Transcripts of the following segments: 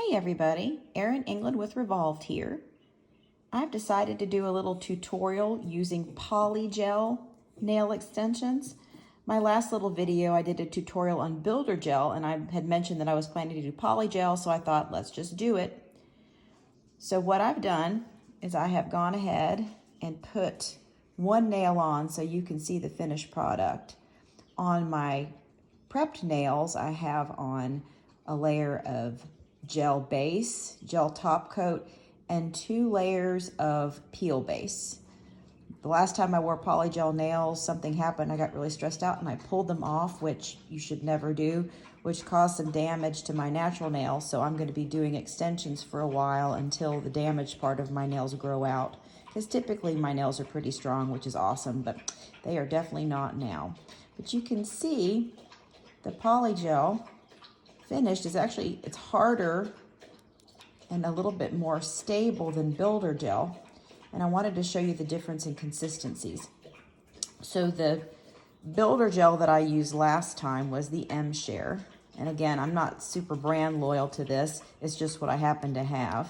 Hey everybody, Erin England with Revolved here. I've decided to do a little tutorial using Polygel nail extensions. My last little video I did a tutorial on Builder Gel and I had mentioned that I was planning to do Polygel, so I thought let's just do it. So what I've done is I have gone ahead and put one nail on so you can see the finished product. On my prepped nails I have on a layer of gel base, gel top coat, and 2 layers of peel base. The last time I wore Polygel nails, something happened. I got really stressed out and I pulled them off, which you should never do, which caused some damage to my natural nails. So I'm going to be doing extensions for a while until the damaged part of my nails grow out. Because typically my nails are pretty strong, which is awesome, but they are definitely not now. But you can see the Polygel finished is actually, it's harder and a little bit more stable than Builder Gel. And I wanted to show you the difference in consistencies. So the Builder Gel that I used last time was the M-Share. And again, I'm not super brand loyal to this. It's just what I happen to have.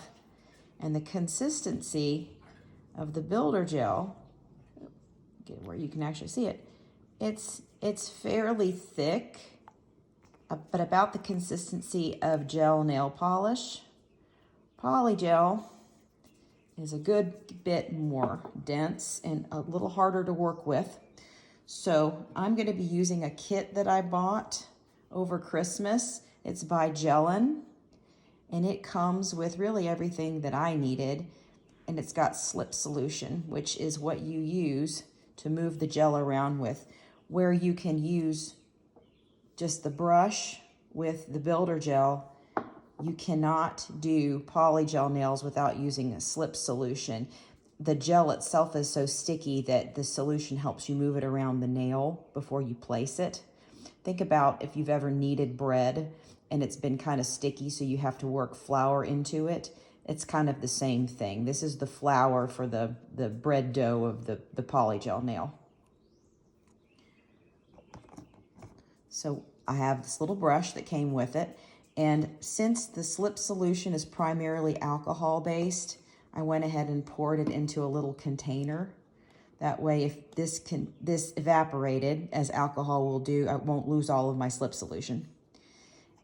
And the consistency of the Builder Gel, get where you can actually see it, it's fairly thick, but about the consistency of gel nail polish. Polygel is a good bit more dense and a little harder to work with. So I'm going to be using a kit that I bought over Christmas. It's by Gelin, and it comes with really everything that I needed. And it's got slip solution, which is what you use to move the gel around with, where you can use just the brush with the Builder Gel. You cannot do Polygel nails without using a slip solution. The gel itself is so sticky that the solution helps you move it around the nail before you place it. Think about if you've ever kneaded bread and it's been kind of sticky, so you have to work flour into it. It's kind of the same thing. This is the flour for the bread dough of the Polygel nail. So I have this little brush that came with it. And since the slip solution is primarily alcohol-based, I went ahead and poured it into a little container. That way, if this evaporated, as alcohol will do, I won't lose all of my slip solution.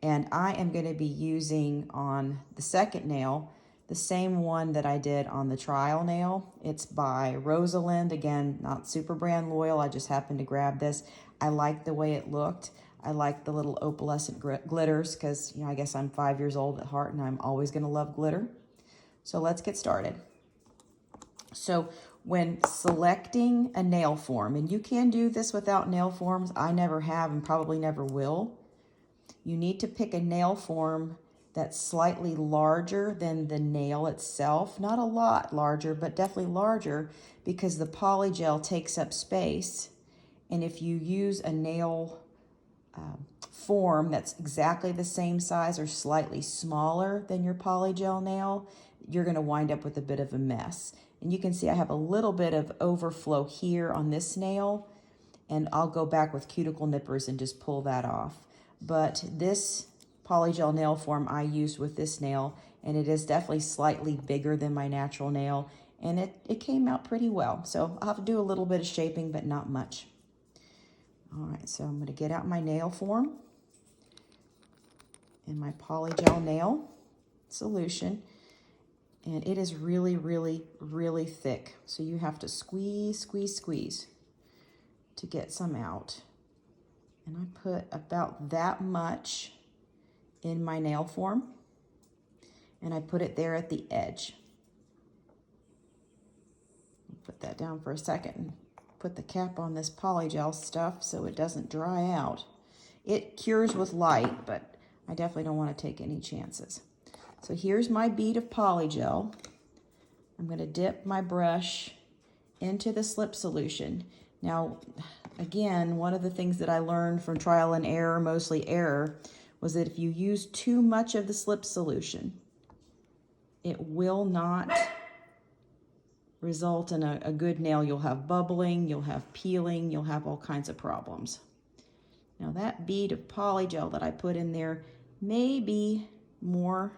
And I am going to be using on the second nail the same one that I did on the trial nail. It's by Rosalind. Again, not super brand loyal. I just happened to grab this. I like the way it looked. I like the little opalescent glitters because, you know, I guess I'm 5 years old at heart and I'm always going to love glitter. So let's get started. So when selecting a nail form, and you can do this without nail forms, I never have and probably never will, you need to pick a nail form that's slightly larger than the nail itself. Not a lot larger, but definitely larger, because the Polygel takes up space. And if you use a nail form that's exactly the same size or slightly smaller than your Polygel nail, you're going to wind up with a bit of a mess. And you can see I have a little bit of overflow here on this nail, and I'll go back with cuticle nippers and just pull that off. But this Polygel nail form I used with this nail, and it is definitely slightly bigger than my natural nail, and it came out pretty well. So I'll have to do a little bit of shaping, but not much. All right, so I'm going to get out my nail form and my Polygel nail solution. And it is really, really, really thick. So you have to squeeze, squeeze, squeeze to get some out. And I put about that much in my nail form. And I put it there at the edge. Put that down for a second and put the cap on this Polygel stuff so it doesn't dry out. It cures with light, but I definitely don't want to take any chances. So here's my bead of Polygel. I'm going to dip my brush into the slip solution. Now, again, one of the things that I learned from trial and error, mostly error, was that if you use too much of the slip solution, it will not result in a good nail. You'll have bubbling, you'll have peeling, you'll have all kinds of problems. Now that bead of Polygel that I put in there may be more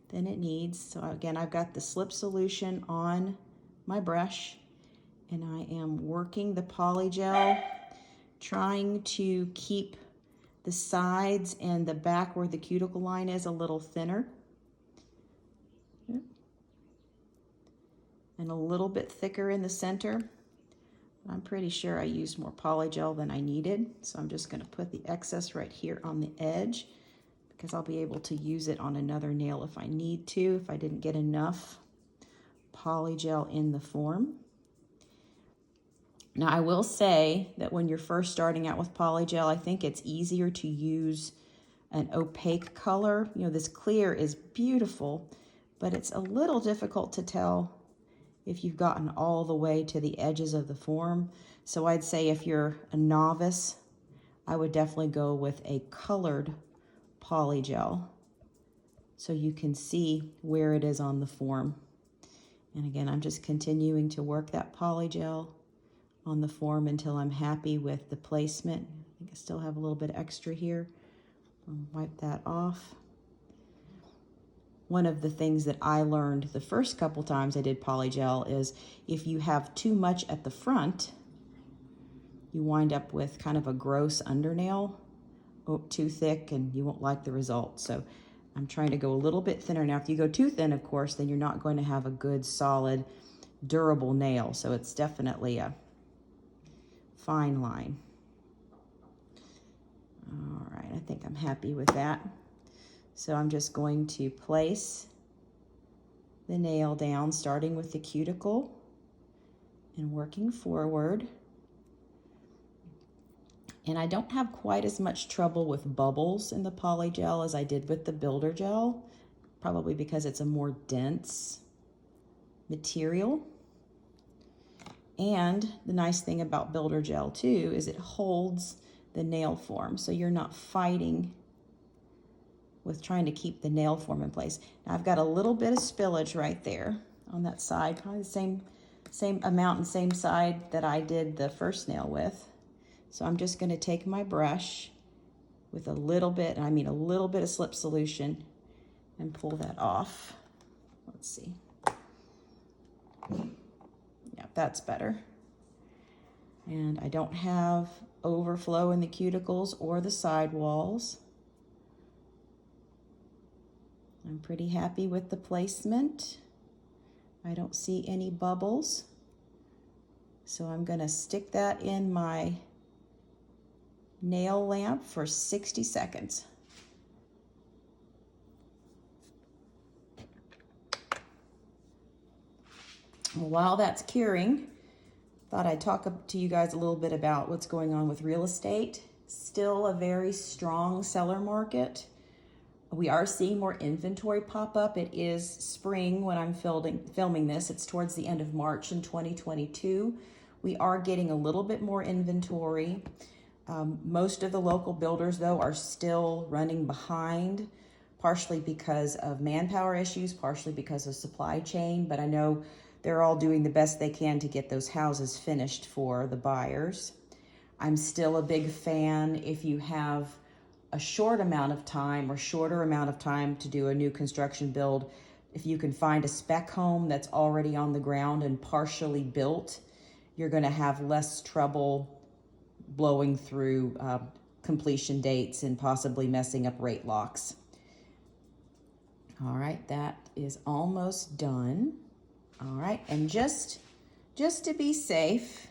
than it needs. So again, I've got the slip solution on my brush, and I am working the polygel, trying to keep the sides and the back where the cuticle line is a little thinner. And a little bit thicker in the center. I'm pretty sure I used more polygel than I needed, so I'm just going to put the excess right here on the edge because I'll be able to use it on another nail if I need to, if I didn't get enough polygel in the form. Now, I will say that when you're first starting out with polygel, I think it's easier to use an opaque color. You know, this clear is beautiful, but it's a little difficult to tell if you've gotten all the way to the edges of the form. So I'd say if you're a novice, I would definitely go with a colored polygel so you can see where it is on the form. And again, I'm just continuing to work that polygel on the form until I'm happy with the placement. I think I still have a little bit extra here. I'll wipe that off. One of the things that I learned the first couple times I did polygel is if you have too much at the front, you wind up with kind of a gross undernail, too thick, and you won't like the result. So I'm trying to go a little bit thinner. Now, if you go too thin, of course, then you're not going to have a good, solid, durable nail. So it's definitely a fine line. All right, I think I'm happy with that. So I'm just going to place the nail down, starting with the cuticle and working forward. And I don't have quite as much trouble with bubbles in the polygel as I did with the builder gel, probably because it's a more dense material. And the nice thing about builder gel too is it holds the nail form, so you're not fighting with trying to keep the nail form in place. Now I've got a little bit of spillage right there on that side, probably the same amount and same side that I did the first nail with. So I'm just going to take my brush with a little bit, and I mean a little bit of slip solution, and pull that off. Let's see. Yeah, that's better. And I don't have overflow in the cuticles or the side walls. I'm pretty happy with the placement. I don't see any bubbles. So I'm going to stick that in my nail lamp for 60 seconds. Well, while that's curing, thought I'd talk to you guys a little bit about what's going on with real estate. Still a very strong seller market. We are seeing more inventory pop up. It is spring when I'm filming this. It's towards the end of March in 2022. We are getting a little bit more inventory. Most of the local builders, though, are still running behind, partially because of manpower issues, partially because of supply chain, but I know they're all doing the best they can to get those houses finished for the buyers. I'm still a big fan if you have a short amount of time or shorter amount of time to do a new construction build. If you can find a spec home that's already on the ground and partially built, you're going to have less trouble blowing through completion dates and possibly messing up rate locks. All right, that is almost done. All right, and just to be safe,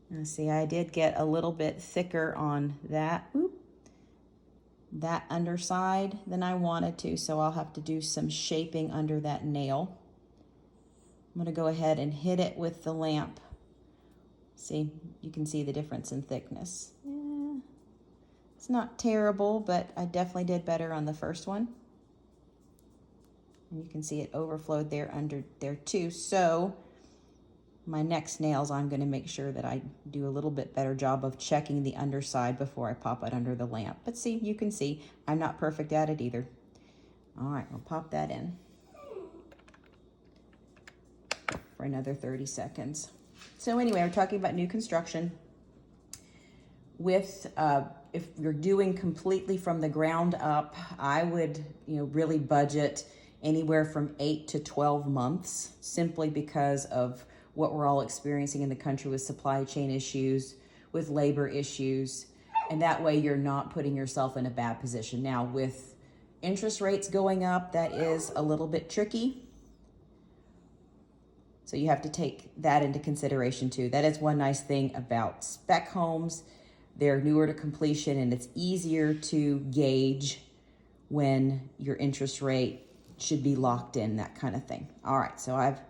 now see, I did get a little bit thicker on that underside than I wanted to, so I'll have to do some shaping under that nail. I'm going to go ahead and hit it with the lamp. See, you can see the difference in thickness. It's not terrible, but I definitely did better on the first one. And you can see it overflowed there under there too. So my next nails, I'm going to make sure that I do a little bit better job of checking the underside before I pop it under the lamp. But see, you can see I'm not perfect at it either. All right, we'll pop that in for another 30 seconds. So anyway, we're talking about new construction. With if you're doing completely from the ground up, I would, really budget anywhere from 8 to 12 months, simply because of what we're all experiencing in the country with supply chain issues, with labor issues, and that way you're not putting yourself in a bad position. Now, with interest rates going up, that is a little bit tricky. So you have to take that into consideration too. That is one nice thing about spec homes. They're newer to completion, and it's easier to gauge when your interest rate should be locked in, that kind of thing. All right, so I've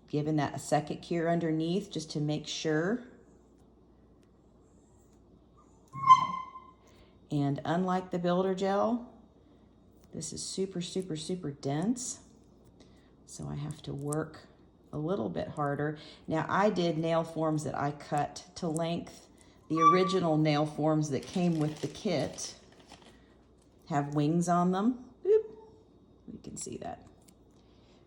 given that a second cure underneath just to make sure. And unlike the builder gel, this is super, super, super dense. So I have to work a little bit harder. Now, I did nail forms that I cut to length. The original nail forms that came with the kit have wings on them. Boop. You can see that.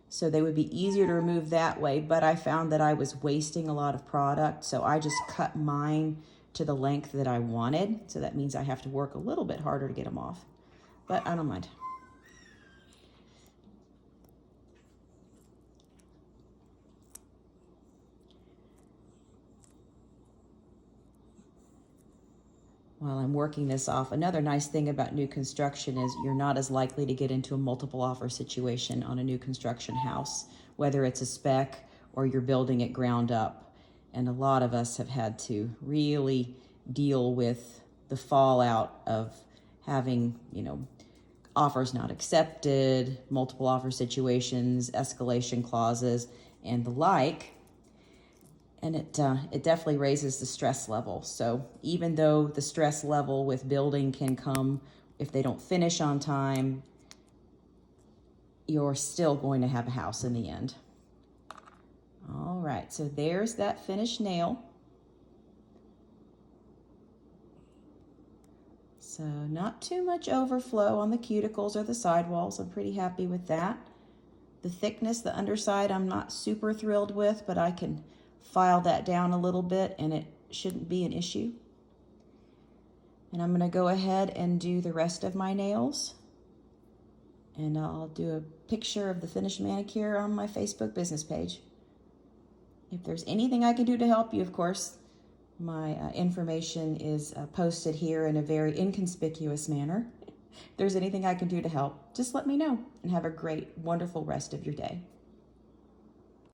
So they would be easier to remove that way, but I found that I was wasting a lot of product, so I just cut mine to the length that I wanted. So that means I have to work a little bit harder to get them off, but I don't mind. While I'm working this off, another nice thing about new construction is you're not as likely to get into a multiple offer situation on a new construction house, whether it's a spec or you're building it ground up. And a lot of us have had to really deal with the fallout of having, offers not accepted, multiple offer situations, escalation clauses, and the like. And it definitely raises the stress level. So even though the stress level with building can come if they don't finish on time, you're still going to have a house in the end. All right, so there's that finished nail. So not too much overflow on the cuticles or the sidewalls. I'm pretty happy with that. The thickness, the underside, I'm not super thrilled with, but I can file that down a little bit and it shouldn't be an issue. And I'm going to go ahead and do the rest of my nails. And I'll do a picture of the finished manicure on my Facebook business page. If there's anything I can do to help you, of course, my information is posted here in a very inconspicuous manner. If there's anything I can do to help, just let me know, and have a great, wonderful rest of your day.